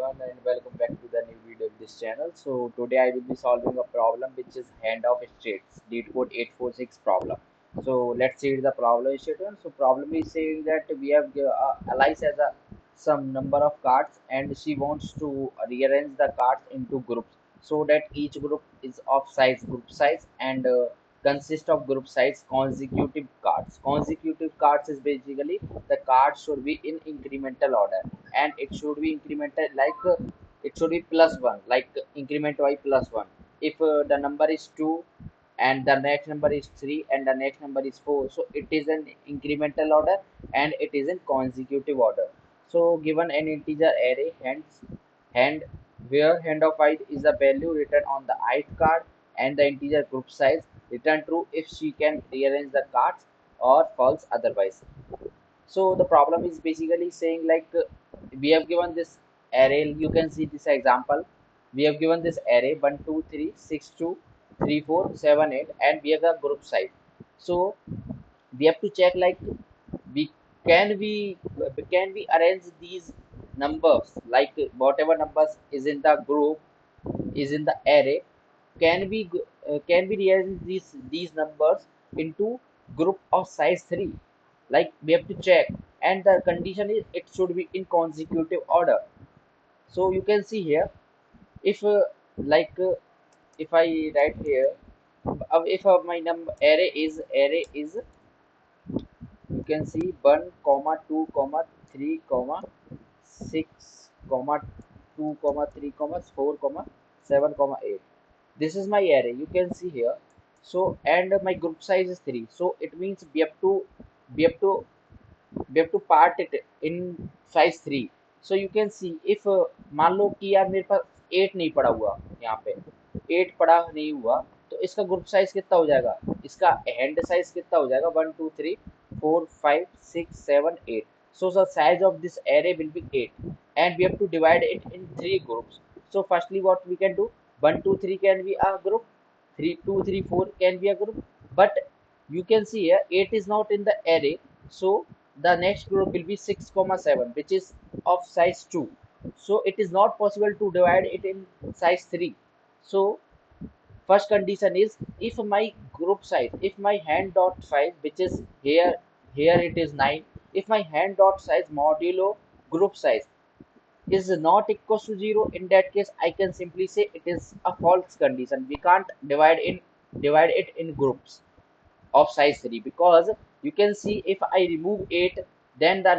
everyone and welcome back to the new video of this channel. So today I will be solving a problem which is hand of states, lead code 846 problem. So let's see the problem statement. So problem is saying that we have Alice has some number of cards and she wants to rearrange the cards into groups so that each group is of group size and consist of group size consecutive cards. Consecutive cards is basically the cards should be in incremental order and it should be incremental like it should be plus one, like increment y plus one. If the number is 2 and the next number is 3 and the next number is 4, so it is an incremental order and it is in consecutive order. So given an integer array, hence hand where hand of ith is the value written on the ith card and the integer group size, return true if she can rearrange the cards or false otherwise. So the problem is basically saying like we have given this array. You can see this example. We have given this array 1 2 3 6 2 3 4 7 8 and we have the group size. So we have to check like we we can we arrange these numbers, like whatever numbers is in the group is in the array, can we rearrange these numbers into group of size 3? Like we have to check, and the condition is it should be in consecutive order. So you can see here, if like if I write here, if my number array is you can see 1 comma 2 comma 3 comma 6 comma 2 comma 3 comma 4 comma 7 comma 8. This is my array, you can see here. So and my group size is 3, so it means we have to we have to part it in size 3. So you can see if मान लो कि यार मेरे पास 8 नहीं पड़ा हुआ, यहाँ पे 8 पड़ा नहीं हुआ, तो इसका ग्रुप साइज कितना हो जाएगा, इसका हैंड साइज कितना हो जाएगा 1 2 3 4 5 6 7 8. So the size of this array will be 8 and we have to divide it in 3 groups. So firstly what we can do, 1 2 3 can be a group, 3 2 3 4 can be a group, but you can see here 8 is not in the array. So the next group will be 6 comma 7, which is of size 2. So it is not possible to divide it in size 3. So first condition is, if my group size, if my hand dot size, which is here it is 9, if my hand dot size modulo group size is not equals to 0, in that case I can simply say it is a false condition. We can't divide it in groups of size 3, because you can see if I remove 8, then the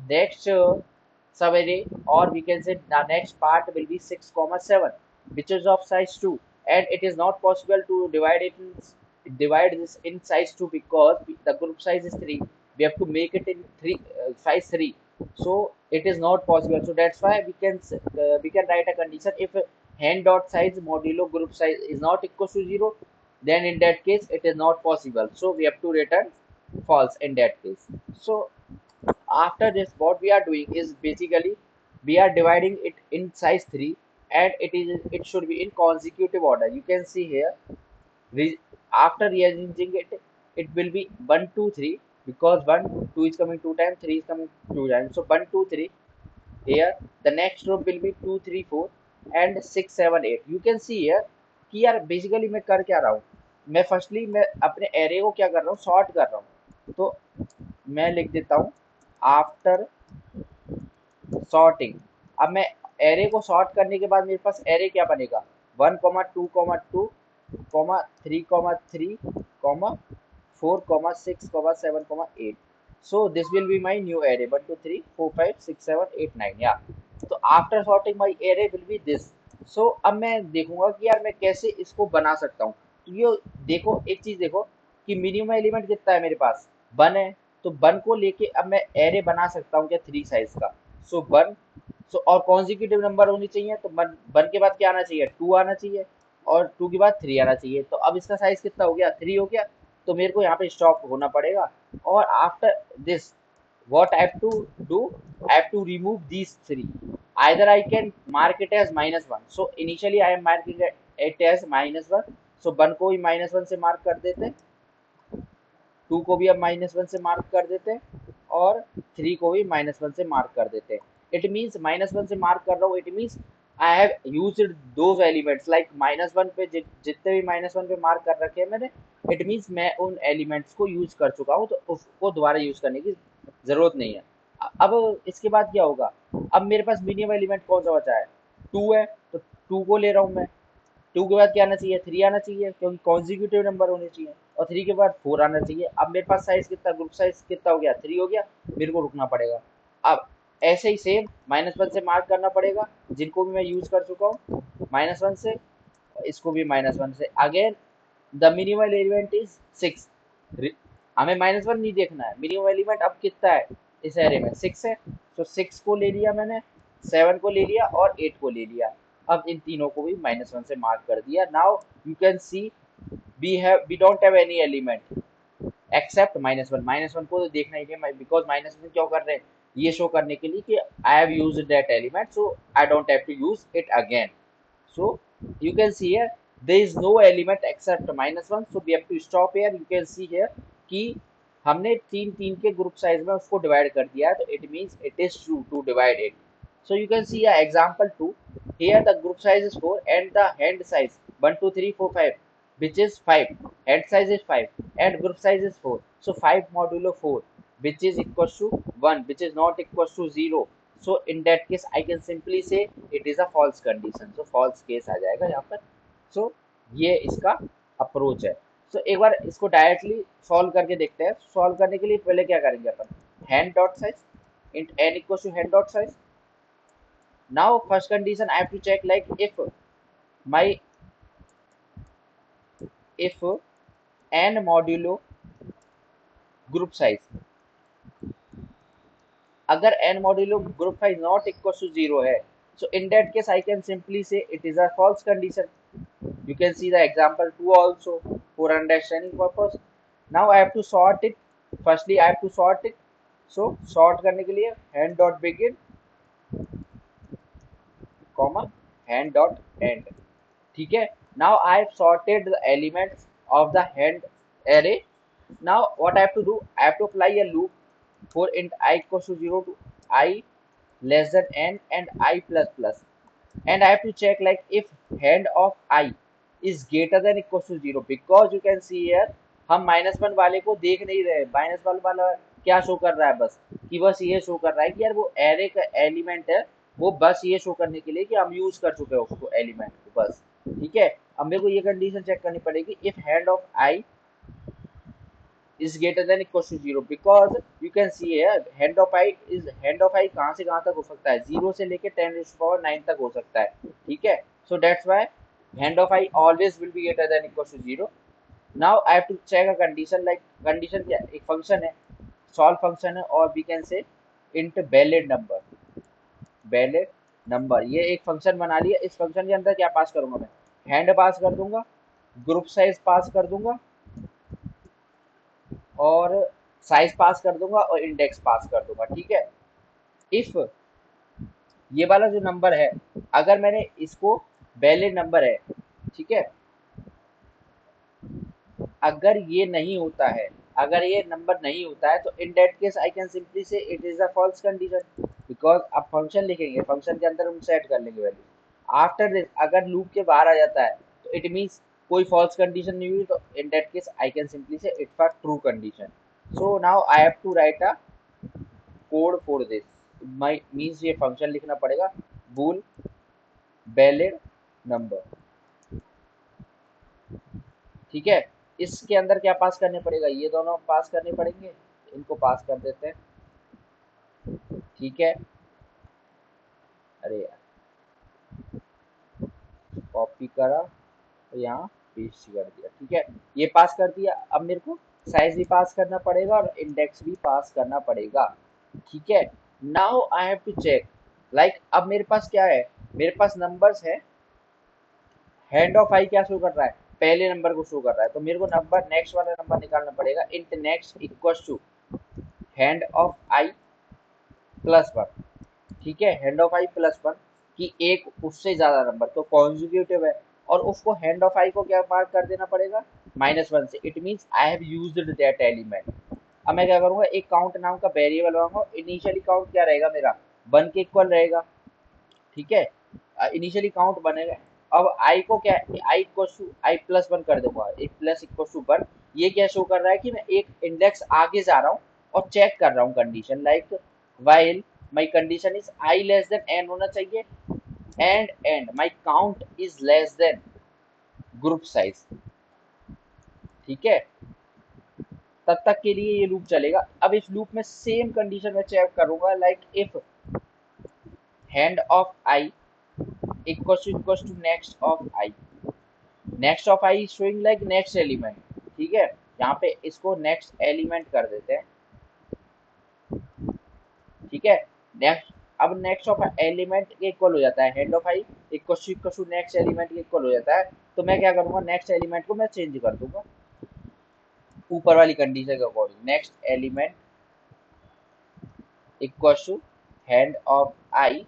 next subarray, or we can say the next part will be 6 comma 7, which is of size 2, and it is not possible to divide this in size 2 because the group size is 3. We have to make it in 3 size 3, so it is not possible. So that's why we can write a condition, if hand dot size modulo group size is not equal to 0, then in that case it is not possible, so we have to return false in that case. So after this what we are doing is basically we are dividing it in size 3 and it should be in consecutive order. You can see here, we, after rearranging it, it will be 1 2 3, because 1 2 is coming 2 times, 3 is coming 2 times, so 1 2 3 here. The next group will be 2 3 4 and 6 7 8. You can see here कि यार basically मैं कर क्या रहा हूँ, मैं firstly मैं अपने एरे को क्या कर रहा हूँ, सॉर्ट कर रहा हूँ. तो मैं लिख देता हूँ आफ्टर सॉर्टिंग. अब मैं एरे को सॉर्ट करने के बाद मेरे पास एरे क्या बनेगा, 1 2 2 3 3 4 6 7 8. So this will be my new array 1 2 3 4 5 6 7 8 9. Yeah. तो after sorting my array will be this. So अब मैं देखूंगा कि यार मैं कैसे इसको बना सकता हूँ. तो ये देखो, एक चीज देखो कि मिनिमम एलिमेंट कितना है मेरे पास, 1 है. तो 1 को लेके अब मैं एरे बना सकता हूँ क्या, 3 साइज का. सो 1, सो और कॉन्जिक्यूटिव नंबर होनी चाहिए, तो 1 के बाद क्या आना चाहिए, 2 आना चाहिए, और 2 के बाद 3 आना चाहिए. तो अब इसका साइज कितना हो गया, 3 हो गया. तो मेरे को यहाँ पे स्टॉप होना पड़ेगा. और after this what I have to do, I have to remove these 3. Either I can mark it as -1. So initially I am marking it as -1. So 1 को भी -1 से मार्क कर देते हैं, 2 को भी अब -1 से मार्क कर देते हैं, और 3 को भी -1 से मार्क कर देते हैं. इट मीन्स -1 से मार्क कर रहा हूँ, it means I have used those elements like -1 पे जितने भी -1 पे मार्क कर रखे हैं मैंने, इट मीन्स मैं उन एलिमेंट्स को यूज कर चुका हूँ, तो उसको दोबारा यूज करने की जरूरत नहीं है। अब इसके बाद क्या होगा, अब मेरे पास मिनिमम एलिमेंट कौन सा बचा है, 2 है, तो 2 को ले रहा हूँ मैं। 2 के बाद क्या आना चाहिए, 3 आना चाहिए, क्योंकि कॉन्जिक्यूटिव नंबर होने चाहिए, और 3 के बाद 4 आना चाहिए। अब मेरे पास साइज कितना, ग्रुप साइज कितना हो गया, 3 हो गया, मेरे को रुकना पड़ेगा। अब ऐसे ही सेम -1 से मार्क करना पड़ेगा जिनको भी मैं यूज कर चुका हूँ, -1 से, इसको भी -1 से। Again the minimal element is 6, हमें -1 नहीं देखना है, मिनिमम एलिमेंट अब कितना है इस एरे में, 6 है, तो 6 को ले लिया मैंने, 7 को ले लिया और 8 को ले लिया। अब इन तीनों को भी -1 से मार्क कर दिया। Now you can see we don't have any element except -1, -1 को तो देखना ही है, बिकॉज -1 क्यों कर रहे हैं, ये शो करने के लिए कि I have used that element, so I don't have to use it again. So you can see here there is no element except -1, so we have to stop here। You can see here कि हमने तीन तीन के group size में उसको divide कर दिया है, तो it means it is true to divide it. So you can see example 2, here the group size is 4 and the hand size 1 2 3 4 5 which is 5, hand size is 5 and group size is 4, so 5 modulo 4 which is equals to 1 which is not equals to 0, so in that case I can simply say it is a false condition, so false case आ जाएगा यहाँ पर। so ये इसका approach है। so एक बार इसको directly solve करके देखते हैं। सॉल्व करने के लिए पहले क्या करेंगे अपन, hand dot size int n equals to hand dot size। now first condition I have to check like my if n modulo group size, अगर n modulo group size not equals to 0 है, so in that case I can simply say it is a false condition। you can see the example 2 also for understanding purpose। now I have to sort it, firstly I have to sort it, so sort करने के लिए hand dot begin comma hand dot end, ठीक है। now I have sorted the elements of the hand array। now what I have to do, I have to apply a loop for int I equals to 0 to I less than n and I plus plus, and I have to check like if hand of I is greater than equals to 0, because you can see here हम -1 वाले को देख नहीं रहे, -1 वाला क्या show कर रहा है, बस कि बस ये शो कर रहा है कि यार वो एरे का एलिमेंट है, वो बस ये शो करने के लिए कि हम यूज कर चुके हैं उसको एलिमेंट को, बस ठीक है। अब मेरे को ये कंडीशन चेक करनी पड़ेगी if hand of I is greater than equals to 0, because you can see here hand of I is hand of I कहाँ से कहाँ तक हो सकता है, 0 से लेके 10⁻9 तक हो सकता है, ठीक है। so that's why hand of I always will be greater than equals to 0। now I have to check a condition, like condition क्या, एक फंक्शन है, solve फंक्शन है, और we can say int valid number, valid number, ये एक function बना लिया। इस फंक्शन के अंदर क्या पास करूंगा मैं, हैंड पास कर दूंगा, ग्रुप साइज पास कर दूंगा, और साइज पास कर दूंगा, और इंडेक्स पास कर दूंगा, ठीक है। इफ ये वाला जो नंबर है, अगर मैंने इसको वैलिड नंबर है, ठीक है, अगर ये नहीं होता है, अगर ये नंबर नहीं होता है, तो in that case I can simply say it is a false condition, because अब फंक्शन लिखेंगे, फंक्शन के अंदर हम सेट कर लेंगे वैल्यू। आफ्टर दिस अगर लूप के बाहर आ जाता है, तो इट मीन्स कोई फॉल्स कंडीशन नहीं हुई, तो in that case I can simply say it's a true condition. So now I have to write a code for this, my means ये फंक्शन लिखना पड़ेगा, bool वैलिड नंबर, ठीक है। इसके अंदर क्या पास करने पड़ेगा, ये दोनों पास करने पड़ेंगे, इनको पास कर देते हैं, ठीक है। अरे यार कॉपी करा तो यहाँ पेस्ट कर दिया, ठीक है, ये पास कर दिया। अब मेरे को साइज भी पास करना पड़ेगा और इंडेक्स भी पास करना पड़ेगा, ठीक है। Now I have to check like अब मेरे पास क्या है, मेरे पास नंबर्स है, हैंड ऑफ आई क्या शो कर रहा है, पहले नंबर को शो कर रहा है, तो मेरे को नंबर नेक्स्ट वाला नंबर निकालना पड़ेगा, int next equals to hand of I plus 1, ठीक है, हैंड ऑफ आई प्लस 1 की एक उससे ज्यादा नंबर तो कॉन्जिक्यूटिव है, और उसको हैंड ऑफ आई को क्या मार्क कर देना पड़ेगा, -1 से, it means I have used that element. अब मैं क्या करूंगा, एक काउंट नाम का वेरिएबल बनाऊंगा, इनिशियली काउंट क्या रहेगा मेरा 1 के इक्वल रहेगा, ठीक है। इनिशियली काउंट बनेगा। अब आई को क्या, I equal to I plus one कर दूंगा, एक प्लस इक्वल टू वन। ये क्या शो कर रहा है कि मैं एक इंडेक्स आगे जा रहा हूँ और चेक कर रहा हूँ condition, like while my condition is I less than N होना चाहिए, and my count is less than group size, ठीक है। तब तक के लिए ये लूप चलेगा। अब इस लूप में सेम कंडीशन में चेक करूंगा, like if hand of I equal to next of I, next of I showing like next element, ठीक है। यहाँ पे इसको नेक्स्ट एलिमेंट कर देते हैं, ठीक है। नेक्स्ट, अब नेक्स्ट ऑफ एलिमेंट के इक्वल हो जाता है head of I equal to next element के इक्वल हो जाता है। तो मैं क्या करूंगा, नेक्स्ट एलिमेंट को मैं चेंज कर दूंगा ऊपर वाली कंडीशन के according, next element equal to hand of I.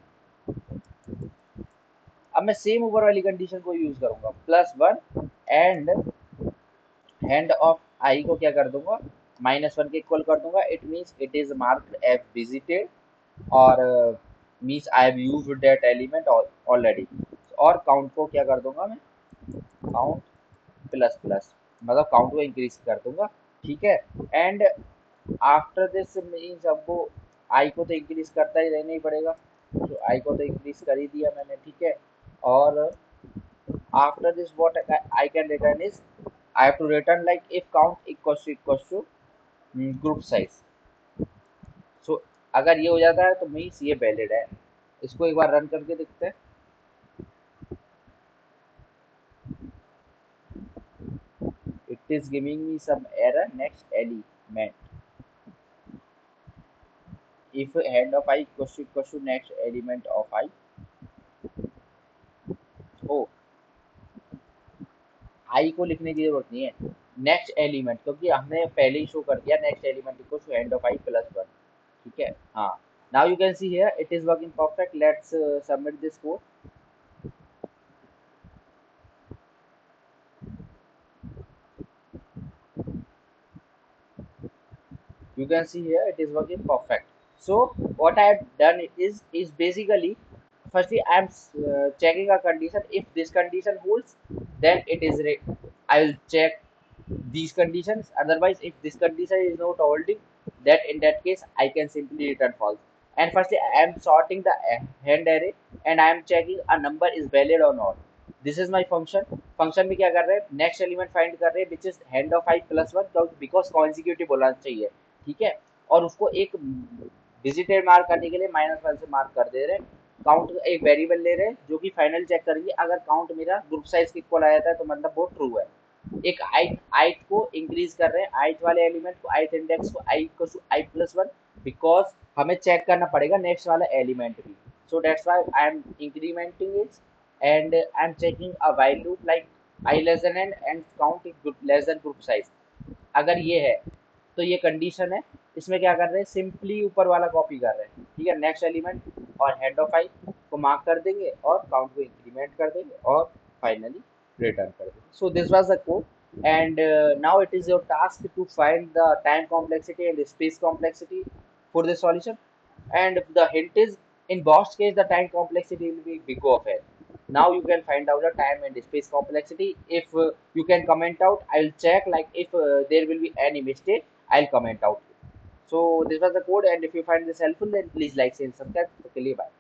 अब मैं सेम ऊपर वाली कंडीशन को यूज करूंगा, plus one and hand of I को क्या कर दूंगा, -1 के इक्वल कर दूंगा। It means it is marked as visited, और means I have used that element already. और काउंट को क्या कर दूंगा मैं, काउंट प्लस प्लस, मतलब काउंट को इंक्रीज कर दूंगा, ठीक है। एंड आफ्टर दिस मीन्स अब वो आई को तो इंक्रीज करता ही रहना ही पड़ेगा, तो आई को तो इंक्रीज कर ही दिया मैंने, ठीक है। और after this what I can return is I have to return like if count equals to group size। so अगर ये हो जाता है तो मीन्स ये वैलिड है। इसको एक बार रन करके देखते हैं। it is giving me some error, next element if head of I equals to next element of I। ओ, आई को लिखने की जरूरत नहीं है, नेक्स्ट एलिमेंट, क्योंकि हमने पहले ही शो कर दिया next element equal to end of I plus one, ठीक है। हाँ, now you can see here it is working perfect. Let's submit this code. You can see here it is working perfect. So what I have done is basically, firstly I am checking a condition. If this condition holds, then it is I will check these conditions. Otherwise, if this condition is not holding, that in that case I can simply return false. And firstly I am sorting the hand array, and I am checking a number is valid or not. This is my function. Function में क्या कर रहे हैं, next element find कर रहे हैं which is hand of I plus one, because consecutive होना चाहिए, ठीक है। और उसको एक विजिटेड मार्क करने के लिए -1 से मार्क कर दे रहे हैं। काउंट एक वेरिएबल ले रहे हैं जो कि फाइनल चेक करेंगे, अगर काउंट मेरा ग्रुप साइज के इक्वल आ जाता है तो मतलब वो ट्रू है। एक आइट को इंक्रीज कर रहे हैं, आइट वाले एलिमेंट को, आइट इंडेक्स को I equal to I plus one, because हमें चेक करना पड़ेगा नेक्स्ट वाला एलिमेंट भी। So that's why I am incrementing it, and I'm checking a while loop like I less than n and count is less than group size। अगर ये है तो ये कंडीशन है। इसमें क्या कर रहे हैं, सिंपली ऊपर वाला कॉपी कर रहे हैं, ठीक है। नेक्स्ट एलिमेंट और हेड ऑफ आई को मार्क कर देंगे और काउंट को इंक्रीमेंट कर देंगे और फाइनली रिटर्न कर देंगे। So this was the code, and now it is your task to find the time complexity and space complexity for this solution, and the hint is in Bosch case the time complexity will be big of n। Now you can find out the time and space complexity. If you can comment out, I'll check like if there will be any mistake, I'll comment out। So this was the code, and if you find this helpful then please like, share and subscribe. Okay, bye.